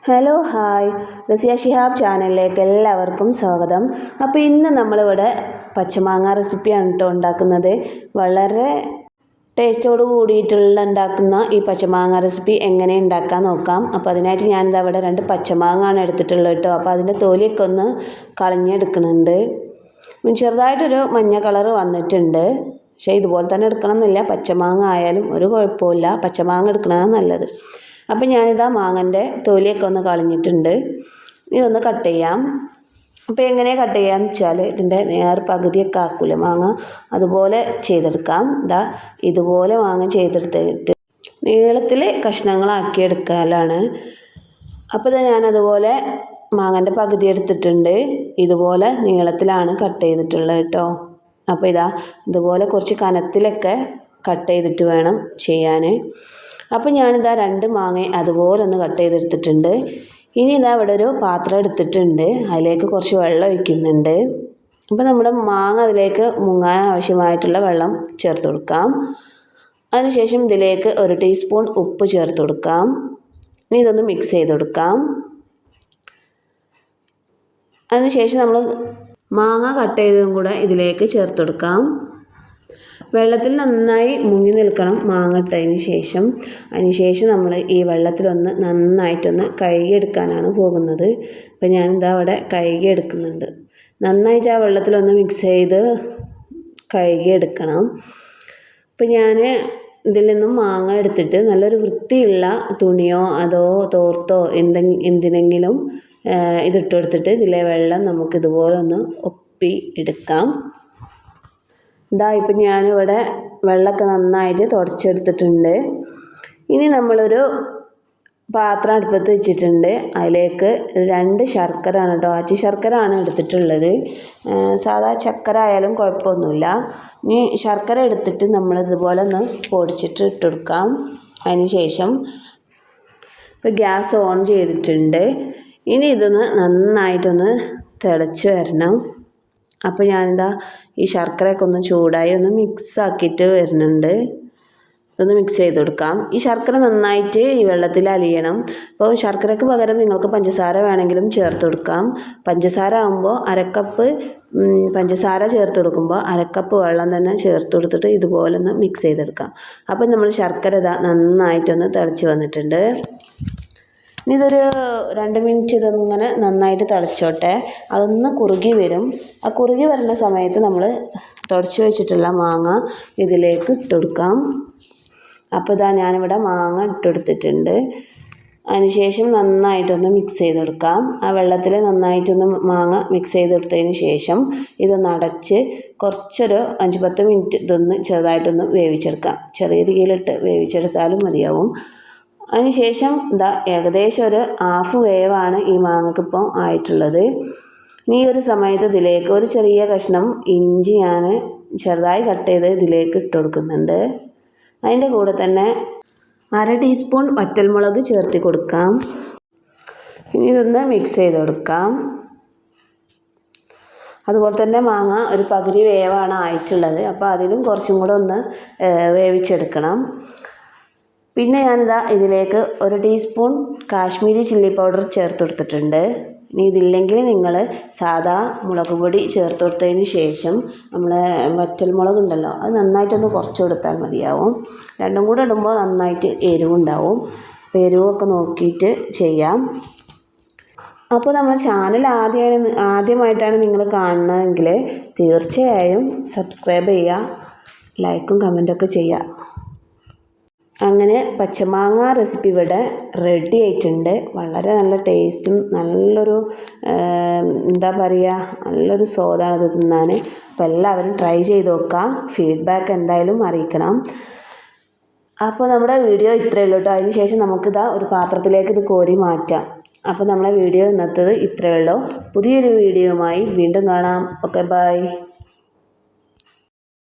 Hello hi Raziya Shihab ചാനലിലേക്ക് എല്ലാവർക്കും സ്വാഗതം. അപ്പോൾ ഇന്ന് നമ്മളിവിടെ പച്ചമാങ്ങ റെസിപ്പിയാണ് കേട്ടോ ഉണ്ടാക്കുന്നത്. വളരെ ടേസ്റ്റോട് കൂടിയിട്ടുള്ള ഉണ്ടാക്കുന്ന ഈ പച്ചമാങ്ങ റെസിപ്പി എങ്ങനെ ഉണ്ടാക്കാൻ നോക്കാം. അപ്പോൾ അതിനായിട്ട് ഞാനിതാ ഇവിടെ 2 പച്ചമാങ്ങയാണ് എടുത്തിട്ടുള്ളത് കേട്ടോ. അപ്പോൾ അതിൻ്റെ തൊലിയൊക്കെ ഒന്ന് കളഞ്ഞെടുക്കുന്നുണ്ട്. ചെറുതായിട്ടൊരു മഞ്ഞ കളറ് വന്നിട്ടുണ്ട്. പക്ഷേ ഇതുപോലെ തന്നെ എടുക്കണം എന്നില്ല, പച്ചമാങ്ങ ആയാലും ഒരു കുഴപ്പമില്ല, പച്ചമാങ്ങ എടുക്കണതാണ് നല്ലത്. അപ്പം ഞാനിതാ മാങ്ങൻ്റെ തൊലിയൊക്കെ ഒന്ന് കളഞ്ഞിട്ടുണ്ട്. ഇതൊന്ന് കട്ട് ചെയ്യാം. അപ്പോൾ എങ്ങനെയാണ് കട്ട് ചെയ്യാന്ന് വെച്ചാൽ ഇതിൻ്റെ പകുതിയൊക്കെ ആക്കൂല മാങ്ങ, അതുപോലെ ചെയ്തെടുക്കാം. ഇതുപോലെ മാങ്ങ ചെയ്തെടുത്തിട്ട് നീളത്തിൽ കഷ്ണങ്ങളാക്കി എടുക്കലാണ്. അപ്പോൾ ഞാനതുപോലെ മാങ്ങൻ്റെ പകുതി എടുത്തിട്ടുണ്ട്. ഇതുപോലെ നീളത്തിലാണ് കട്ട് ചെയ്തിട്ടുള്ളത് കേട്ടോ. അപ്പോൾ ഇതുപോലെ കുറച്ച് കനത്തിലൊക്കെ കട്ട് ചെയ്തിട്ട് വേണം ചെയ്യാൻ. അപ്പോൾ ഞാനിതാ 2 മാങ്ങ അതുപോലെ ഒന്ന് കട്ട് ചെയ്തെടുത്തിട്ടുണ്ട്. ഇനി ഇവിടെ ഒരു പാത്രം എടുത്തിട്ടുണ്ട്, അതിലേക്ക് കുറച്ച് വെള്ളം ഒഴിക്കുന്നുണ്ട്. അപ്പോൾ നമ്മുടെ മാങ്ങ അതിലേക്ക് മുങ്ങാൻ ആവശ്യമായിട്ടുള്ള വെള്ളം ചേർത്ത് കൊടുക്കാം. അതിനുശേഷം ഇതിലേക്ക് 1 ടീസ്പൂൺ ഉപ്പ് ചേർത്ത് കൊടുക്കാം. ഇനി ഇതൊന്ന് മിക്സ് ചെയ്ത് കൊടുക്കാം. അതിനുശേഷം നമ്മൾ മാങ്ങ കട്ട് ചെയ്തതും കൂടെ ഇതിലേക്ക് ചേർത്ത് കൊടുക്കാം. വെള്ളത്തിൽ നന്നായി മുങ്ങി നിൽക്കണം മാങ്ങ ഇട്ടതിന് ശേഷം. അതിനുശേഷം നമ്മൾ ഈ വെള്ളത്തിലൊന്ന് നന്നായിട്ടൊന്ന് കഴുകിയെടുക്കാനാണ് പോകുന്നത്. അപ്പോൾ ഞാനിതാ അവിടെ കഴുകിയെടുക്കുന്നുണ്ട്. നന്നായിട്ട് ആ വെള്ളത്തിലൊന്ന് മിക്സ് ചെയ്ത് കഴുകിയെടുക്കണം. അപ്പോൾ ഞാൻ ഇതിൽ നിന്നും മാങ്ങ എടുത്തിട്ട് നല്ലൊരു വൃത്തിയുള്ള തുണിയോ അതോ തോർത്തോ എന്തിനെങ്കിലും ഇതിട്ട് കൊടുത്തിട്ട് ഇതിലെ വെള്ളം നമുക്കിതുപോലെ ഒന്ന് ഒപ്പി എടുക്കാം. ഇപ്പം ഞാനിവിടെ വെള്ളമൊക്കെ നന്നായിട്ട് തുടച്ചെടുത്തിട്ടുണ്ട്. ഇനി നമ്മളൊരു പാത്രം അടുപ്പത്ത് വെച്ചിട്ടുണ്ട്. അതിലേക്ക് 2 ശർക്കര ആണ് കേട്ടോ, ആച്ചി ശർക്കര ആണ് എടുത്തിട്ടുള്ളത്. സാധാ ചക്കര ആയാലും കുഴപ്പമൊന്നുമില്ല. ഇനി ശർക്കര എടുത്തിട്ട് നമ്മളിതുപോലെ ഒന്ന് പൊടിച്ചിട്ട് ഇട്ട് കൊടുക്കാം. അതിന് ശേഷം ഇപ്പോൾ ഗ്യാസ് ഓൺ ചെയ്തിട്ടുണ്ട്. ഇനി ഇതൊന്ന് നന്നായിട്ടൊന്ന് തിളച്ച് വരണം. അപ്പോൾ ഞാനിതാ ഈ ശർക്കരയൊക്കെ ഒന്ന് ചൂടായി ഒന്ന് മിക്സ് ആക്കിയിട്ട് വരുന്നുണ്ട്. ഇതൊന്ന് മിക്സ് ചെയ്ത് കൊടുക്കാം. ഈ ശർക്കര നന്നായിട്ട് ഈ വെള്ളത്തിൽ അലിയണം. അപ്പോൾ ശർക്കരയ്ക്ക് പകരം നിങ്ങൾക്ക് പഞ്ചസാര വേണമെങ്കിലും ചേർത്ത് കൊടുക്കാം. പഞ്ചസാര ആകുമ്പോൾ 1/2 കപ്പ് പഞ്ചസാര ചേർത്ത് കൊടുക്കുമ്പോൾ 1/2 കപ്പ് വെള്ളം തന്നെ ചേർത്ത് കൊടുത്തിട്ട് ഇതുപോലെ ഒന്ന് മിക്സ് ചെയ്തെടുക്കാം. അപ്പോൾ നമ്മൾ ശർക്കര നന്നായിട്ടൊന്ന് തിളച്ച് വന്നിട്ടുണ്ട്. ഇതൊരു 2 മിനിറ്റ് ഇതൊന്നിങ്ങനെ നന്നായിട്ട് തിളച്ചോട്ടെ. അതൊന്ന് കുറുകി വരും. ആ കുറുകി വരുന്ന സമയത്ത് നമ്മൾ തുടച്ച് വെച്ചിട്ടുള്ള മാങ്ങ ഇതിലേക്ക് ഇട്ട് കൊടുക്കാം. അപ്പോൾ ഞാനിവിടെ മാങ്ങ ഇട്ടെടുത്തിട്ടുണ്ട്. അതിനുശേഷം നന്നായിട്ടൊന്ന് മിക്സ് ചെയ്ത് കൊടുക്കാം. ആ വെള്ളത്തിൽ നന്നായിട്ടൊന്ന് മാങ്ങ മിക്സ് ചെയ്തെടുത്തതിന് ശേഷം ഇതൊന്ന് അടച്ച് കുറച്ചൊരു 5-10 മിനിറ്റ് ഇതൊന്ന് ചെറുതായിട്ടൊന്ന് വേവിച്ചെടുക്കാം. ചെറിയ തീയിലിട്ട് വേവിച്ചെടുത്താലും മതിയാവും. അതിനുശേഷം ഏകദേശം ഒരു 1/2 വേവാണ് ഈ മാങ്ങയ്ക്കിപ്പം ആയിട്ടുള്ളത്. ഈ ഒരു സമയത്ത് ഇതിലേക്ക് ഒരു ചെറിയ കഷ്ണം ഇഞ്ചി ഞാൻ ചെറുതായി കട്ട് ചെയ്ത് ഇതിലേക്ക് ഇട്ട് കൊടുക്കുന്നുണ്ട്. അതിൻ്റെ കൂടെ തന്നെ 1/2 ടീസ്പൂൺ വറ്റൽമുളക് ചേർത്ത് കൊടുക്കാം. ഇനി ഇതൊന്ന് മിക്സ് ചെയ്ത് കൊടുക്കാം. അതുപോലെ തന്നെ മാങ്ങ ഒരു പകുതി വേവാണ് ആയിട്ടുള്ളത്. അപ്പോൾ അതിലും കുറച്ചും കൂടെ ഒന്ന് വേവിച്ചെടുക്കണം. പിന്നെ ഇതിലേക്ക് 1 ടീസ്പൂൺ കാശ്മീരി ചില്ലി പൗഡർ ചേർത്ത് കൊടുത്തിട്ടുണ്ട്. ഇനി ഇതില്ലെങ്കിൽ നിങ്ങൾ സാദാ മുളക് പൊടി ചേർത്ത് കൊടുത്തതിന് ശേഷം നമ്മൾ വറ്റൽമുളക് ഉണ്ടല്ലോ, അത് നന്നായിട്ടൊന്ന് കുറച്ച് കൊടുത്താൽ മതിയാവും. രണ്ടും കൂടെ ഇടുമ്പോൾ നന്നായിട്ട് എരിവുണ്ടാവും. അപ്പോൾ എരിവൊക്കെ നോക്കിയിട്ട് ചെയ്യാം. അപ്പോൾ നമ്മുടെ ചാനൽ ആദ്യമായിട്ടാണ് നിങ്ങൾ കാണുന്നതെങ്കിൽ തീർച്ചയായും സബ്സ്ക്രൈബ് ചെയ്യുക, ലൈക്കും കമൻറ്റൊക്കെ ചെയ്യുക. അങ്ങനെ പച്ചമാങ്ങ റെസിപ്പി ഇവിടെ റെഡി ആയിട്ടുണ്ട്. വളരെ നല്ല ടേസ്റ്റും നല്ലൊരു നല്ലൊരു സ്വാദാണ് ഇത് തിന്നാൻ. അപ്പോൾ എല്ലാവരും ട്രൈ ചെയ്ത് നോക്കുക. ഫീഡ്ബാക്ക് എന്തായാലും അറിയിക്കണം. അപ്പോൾ നമ്മുടെ വീഡിയോ ഇത്രയേ ഉള്ളൂ കേട്ടോ. അതിന് ശേഷം നമുക്കിതാ ഒരു പാത്രത്തിലേക്ക് ഇത് കോരി മാറ്റാം. അപ്പോൾ നമ്മളെ വീഡിയോ ഇന്നത്തേത് ഇത്രയേ ഉള്ളൂ. പുതിയൊരു വീഡിയോയുമായി വീണ്ടും കാണാം. Okay, by.